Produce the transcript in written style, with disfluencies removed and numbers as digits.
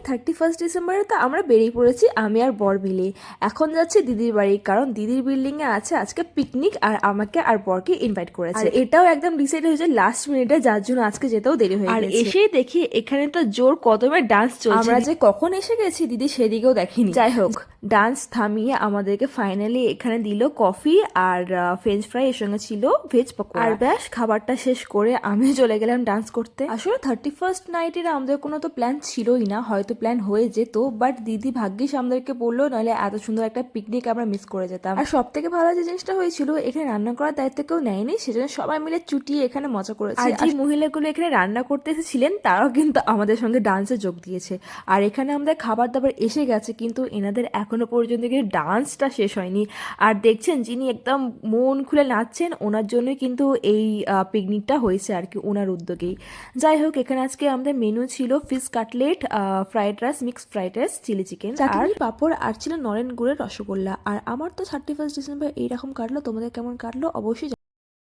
31 ডিসেম্বরে তো আমরা বেরিয়ে পড়েছি আমি আর বর মিলে। এখন যাচ্ছি দিদির বাড়ি, কারণ দিদির বিল্ডিং এ আছে আজকে পিকনিক, আর আমাকে আর বরকে ইনভাইট করেছে। আর এটাও একদম ডিসাইড হয়েছে লাস্ট মিনিটে, যার জন্য আজকে যেতেও দেরি হয়ে গেছে। আর এসেই দেখি এখানে তো জোর কদমে ডান্স চলছে। আমরা যে কখন এসে গেছি দিদি সেদিকেও দেখিনি। যাই হোক, ডান্স থামিয়ে আমাদেরকে ফাইনালি এখানে দিল কফি আর ফ্রেঞ্চ ফ্রাই, এর সঙ্গে ছিল ভেজ পকোড়া। আর ব্যাস খাবারটা শেষ করে আমি চলে গেলাম ডান্স করতে। আসলে 31st নাইটের আমাদের কোনো তো প্ল্যান ছিলই না, হয়তো প্ল্যান হয়ে যেত, বাট দিদি ভাগ্যিস আমাদেরকে বললো, নইলে এত সুন্দর একটা পিকনিক আমরা মিস করে যেতাম। আর সব থেকে ভালো যে জিনিসটা হয়েছিল, এখানে রান্না করার দায়িত্ব কেউ নেয়নি, সেজন্য সবাই মিলে চুটিয়ে এখানে মজা করেছে। আর যে মহিলাগুলো এখানে রান্না করতে এসেছিলেন তারাও কিন্তু আমাদের সঙ্গে ডান্সে যোগ দিয়েছে। আর এখানে আমাদের খাবার দাবার এসে গেছে, কিন্তু এনাদের এখনো পর্যন্ত কিন্তু ডান্সটা শেষ হয়নি। আর দেখছেন যিনি একদম মন খুলে নাচছেন, ওনার জন্যই কিন্তু এই পিকনিকটা হয়েছে আর কি, ওনার উদ্যোগেই। যাই হোক, এখানে আজকে আমাদের মেনু ছিল fish cutlet, fried rice, mixed fried rice, chilli chicken, আর পাঁপড়, আর ছিল নরেন গুড়ের রসগোল্লা। আর আমার তো 31 ডিসেম্বর এইরকম কাটলো। তোমাদের কেমন কাটলো অবশ্যই